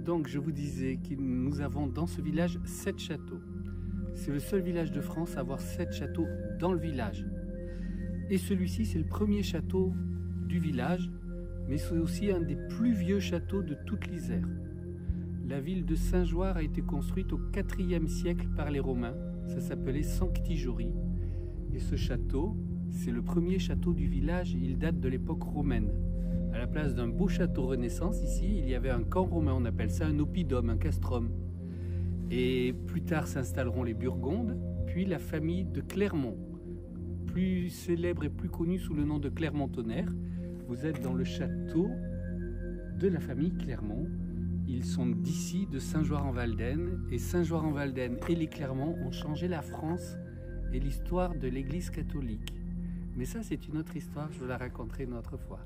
Donc je vous disais que nous avons dans ce village 7 châteaux. C'est le seul village de France à avoir 7 châteaux dans le village. Et celui-ci, c'est le premier château du village, mais c'est aussi un des plus vieux châteaux de toute l'Isère. La ville de Saint-Joire a été construite au IVe siècle par les Romains. Ça s'appelait Sancti-Jorie. Et ce château, c'est le premier château du village. Il date de l'époque romaine. À la place d'un beau château Renaissance, ici, il y avait un camp romain. On appelle ça un oppidum, un castrum. Et plus tard s'installeront les Burgondes, puis la famille de Clermont, plus célèbre et plus connue sous le nom de Clermont-Tonnerre. Vous êtes dans le château de la famille Clermont. Ils sont d'ici, de Saint-Joire-en-Valdaine. Et Saint-Joire-en-Valdaine et les Clermont ont changé la France et l'histoire de l'Église catholique. Mais ça, c'est une autre histoire, je vous la raconterai une autre fois.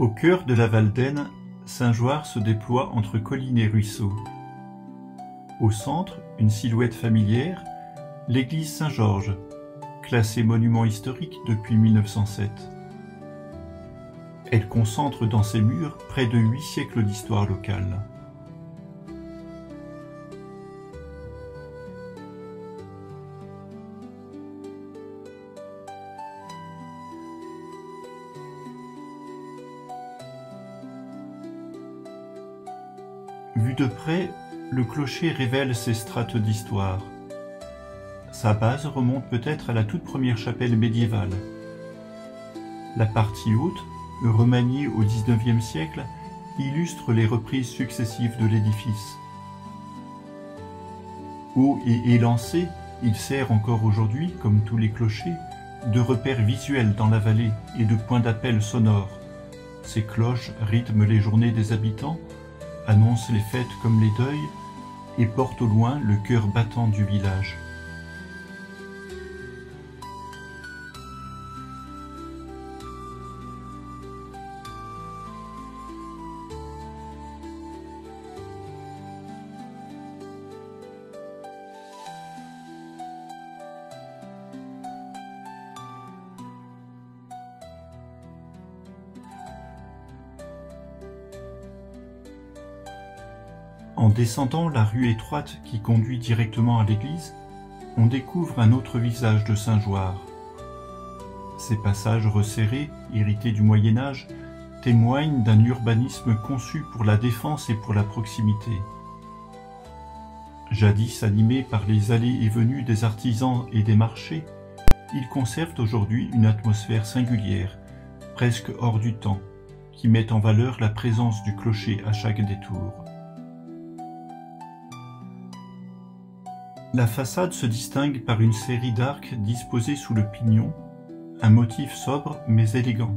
Au cœur de la Valdaine, Saint-Joire se déploie entre collines et ruisseaux. Au centre, une silhouette familière, l'église Saint-Georges, classée monument historique depuis 1907. Elle concentre dans ses murs près de 8 siècles d'histoire locale. Vu de près, le clocher révèle ses strates d'histoire. Sa base remonte peut-être à la toute première chapelle médiévale. La partie haute, remaniée au XIXe siècle, illustre les reprises successives de l'édifice. Haut et élancé, il sert encore aujourd'hui, comme tous les clochers, de repère visuel dans la vallée et de point d'appel sonore. Ses cloches rythment les journées des habitants, annonce les fêtes comme les deuils et porte au loin le cœur battant du village. En descendant la rue étroite qui conduit directement à l'église, on découvre un autre visage de Saint-Joire. Ces passages resserrés, hérités du Moyen-Âge, témoignent d'un urbanisme conçu pour la défense et pour la proximité. Jadis animés par les allées et venues des artisans et des marchés, ils conservent aujourd'hui une atmosphère singulière, presque hors du temps, qui met en valeur la présence du clocher à chaque détour. La façade se distingue par une série d'arcs disposés sous le pignon, un motif sobre mais élégant.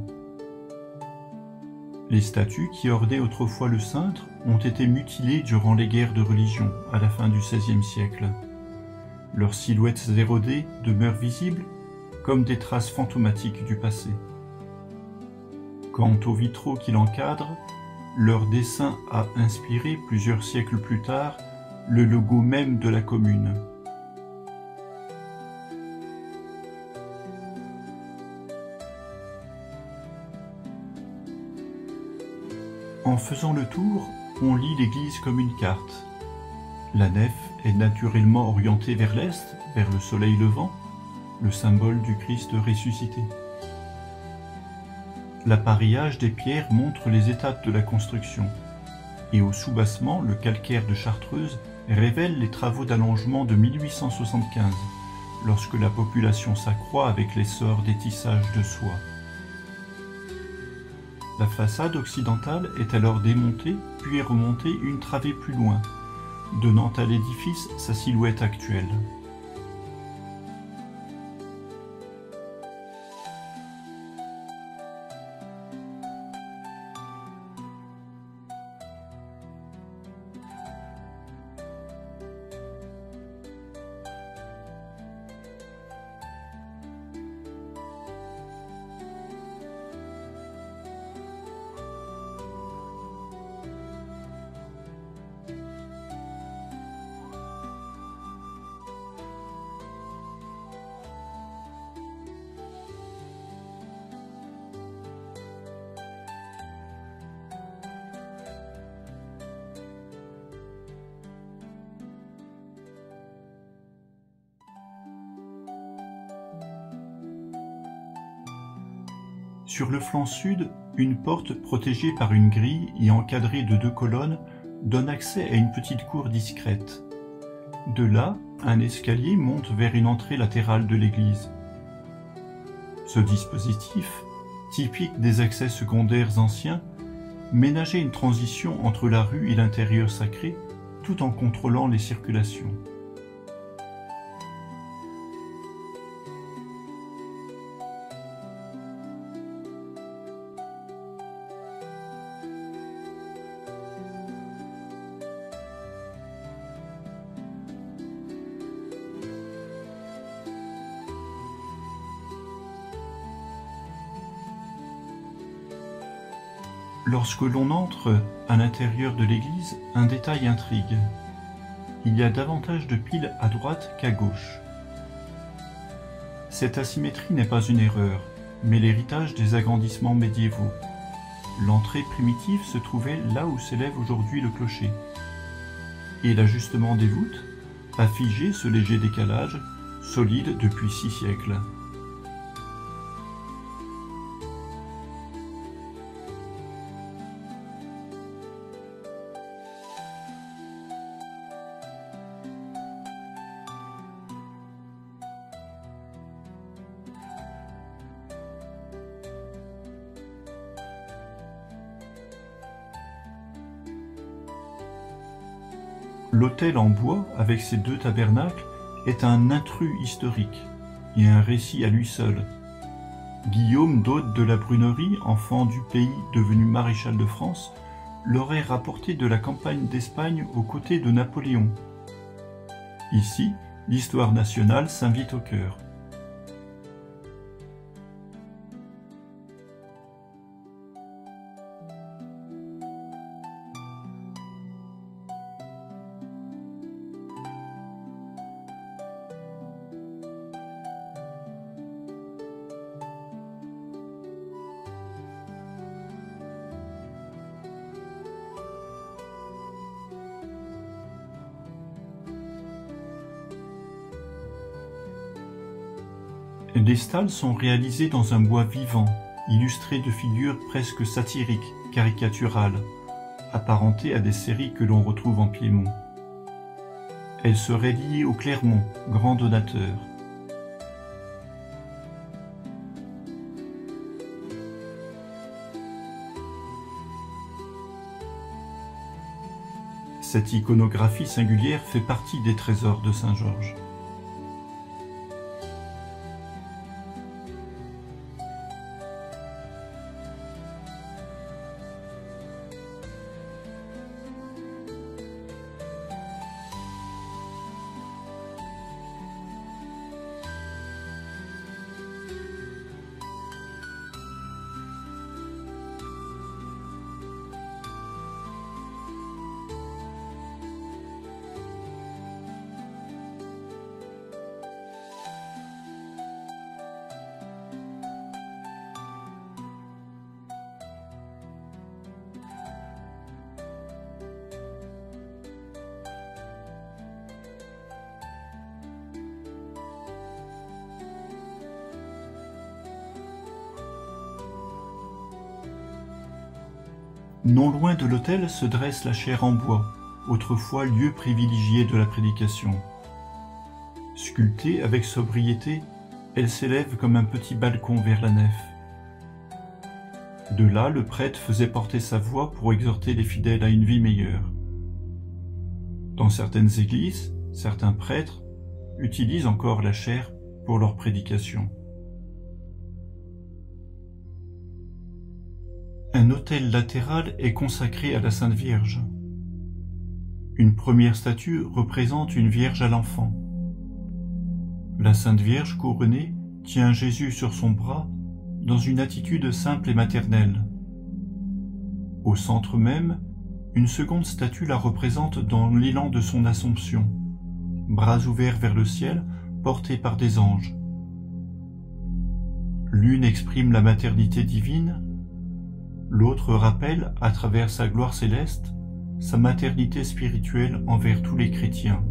Les statues qui ornaient autrefois le cintre ont été mutilées durant les guerres de religion à la fin du XVIe siècle. Leurs silhouettes érodées demeurent visibles comme des traces fantomatiques du passé. Quant aux vitraux qui l'encadrent, leur dessin a inspiré plusieurs siècles plus tard le logo même de la commune. En faisant le tour, on lit l'église comme une carte. La nef est naturellement orientée vers l'est, vers le soleil levant, le symbole du Christ ressuscité. L'appareillage des pierres montre les étapes de la construction, et au soubassement, le calcaire de Chartreuse révèle les travaux d'allongement de 1875, lorsque la population s'accroît avec l'essor des tissages de soie. La façade occidentale est alors démontée, puis est remontée une travée plus loin, donnant à l'édifice sa silhouette actuelle. Sur le flanc sud, une porte protégée par une grille et encadrée de 2 colonnes donne accès à une petite cour discrète. De là, un escalier monte vers une entrée latérale de l'église. Ce dispositif, typique des accès secondaires anciens, ménageait une transition entre la rue et l'intérieur sacré, tout en contrôlant les circulations. Lorsque l'on entre à l'intérieur de l'église, un détail intrigue. Il y a davantage de piles à droite qu'à gauche. Cette asymétrie n'est pas une erreur, mais l'héritage des agrandissements médiévaux. L'entrée primitive se trouvait là où s'élève aujourd'hui le clocher. Et l'ajustement des voûtes a figé ce léger décalage, solide depuis 6 siècles. L'autel en bois, avec ses 2 tabernacles, est un intrus historique et un récit à lui seul. Guillaume d'Aude de la Brunerie, enfant du pays devenu maréchal de France, l'aurait rapporté de la campagne d'Espagne aux côtés de Napoléon. Ici, l'histoire nationale s'invite au cœur. Les stalles sont réalisées dans un bois vivant, illustré de figures presque satiriques, caricaturales, apparentées à des séries que l'on retrouve en Piémont. Elles seraient liées au Clermont, grand donateur. Cette iconographie singulière fait partie des trésors de Saint-Georges. Non loin de l'autel se dresse la chaire en bois, autrefois lieu privilégié de la prédication. Sculptée avec sobriété, elle s'élève comme un petit balcon vers la nef. De là, le prêtre faisait porter sa voix pour exhorter les fidèles à une vie meilleure. Dans certaines églises, certains prêtres utilisent encore la chaire pour leur prédication. Un autel latéral est consacré à la Sainte Vierge. Une première statue représente une Vierge à l'enfant. La Sainte Vierge couronnée tient Jésus sur son bras dans une attitude simple et maternelle. Au centre même, une seconde statue la représente dans l'élan de son Assomption, bras ouverts vers le ciel, portés par des anges. L'une exprime la maternité divine, l'autre rappelle, à travers sa gloire céleste, sa maternité spirituelle envers tous les chrétiens.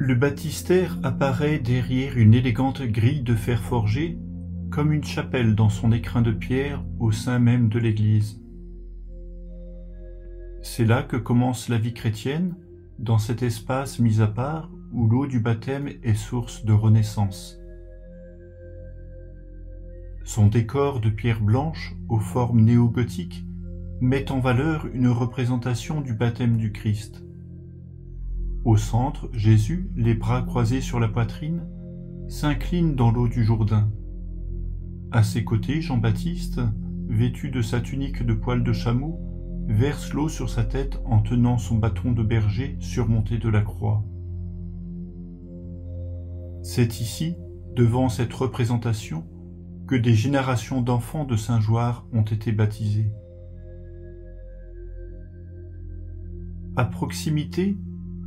Le baptistère apparaît derrière une élégante grille de fer forgé, comme une chapelle dans son écrin de pierre au sein même de l'église. C'est là que commence la vie chrétienne, dans cet espace mis à part où l'eau du baptême est source de renaissance. Son décor de pierre blanche aux formes néo-gothiques met en valeur une représentation du baptême du Christ. Au centre, Jésus, les bras croisés sur la poitrine, s'incline dans l'eau du Jourdain. À ses côtés, Jean-Baptiste, vêtu de sa tunique de poil de chameau, verse l'eau sur sa tête en tenant son bâton de berger surmonté de la croix. C'est ici, devant cette représentation, que des générations d'enfants de Saint-Jouard ont été baptisés. À proximité,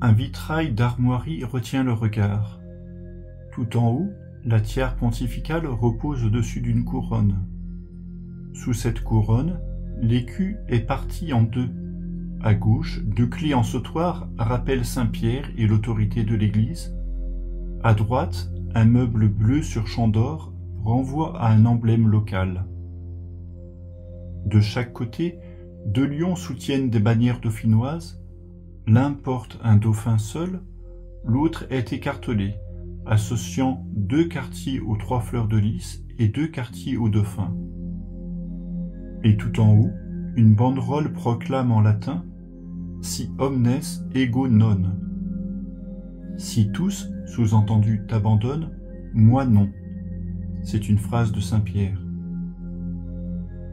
un vitrail d'armoirie retient le regard. Tout en haut, la tiare pontificale repose au-dessus d'une couronne. Sous cette couronne, l'écu est parti en deux. À gauche, deux clés en sautoir rappellent Saint-Pierre et l'autorité de l'Église. À droite, un meuble bleu sur champ d'or renvoie à un emblème local. De chaque côté, deux lions soutiennent des bannières dauphinoises. L'un porte un dauphin seul, l'autre est écartelé, associant deux quartiers aux 3 fleurs de lys et 2 quartiers au dauphin. Et tout en haut, une banderole proclame en latin « Si omnes ego non ». Si tous, sous-entendu, t'abandonnent, moi non. C'est une phrase de Saint-Pierre.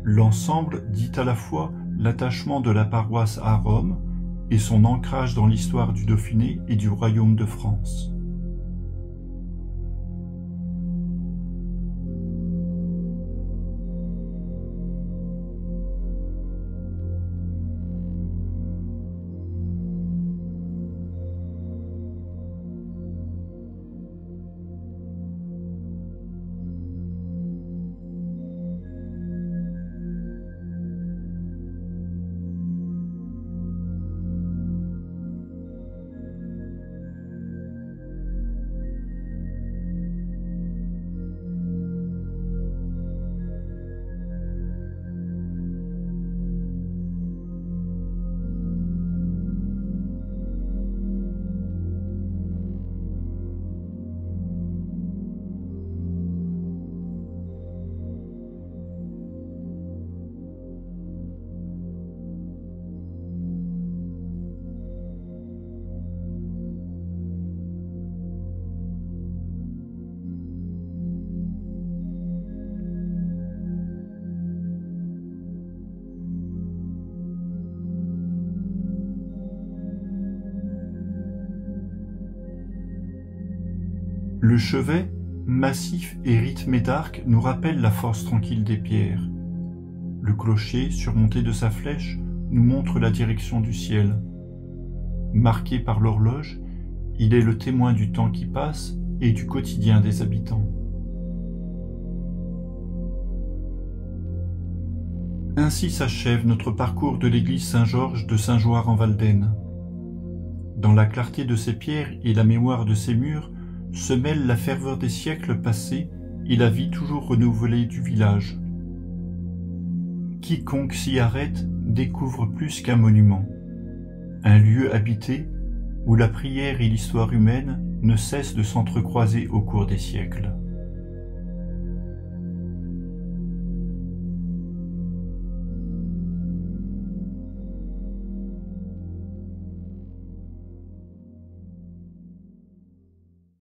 L'ensemble dit à la fois l'attachement de la paroisse à Rome et son ancrage dans l'histoire du Dauphiné et du Royaume de France. Le chevet, massif et rythmé d'arcs, nous rappelle la force tranquille des pierres. Le clocher, surmonté de sa flèche, nous montre la direction du ciel. Marqué par l'horloge, il est le témoin du temps qui passe et du quotidien des habitants. Ainsi s'achève notre parcours de l'église Saint-Georges de Saint-Jouard-en-Valdaine. Dans la clarté de ses pierres et la mémoire de ses murs, se mêle la ferveur des siècles passés et la vie toujours renouvelée du village. Quiconque s'y arrête découvre plus qu'un monument, un lieu habité où la prière et l'histoire humaine ne cessent de s'entrecroiser au cours des siècles.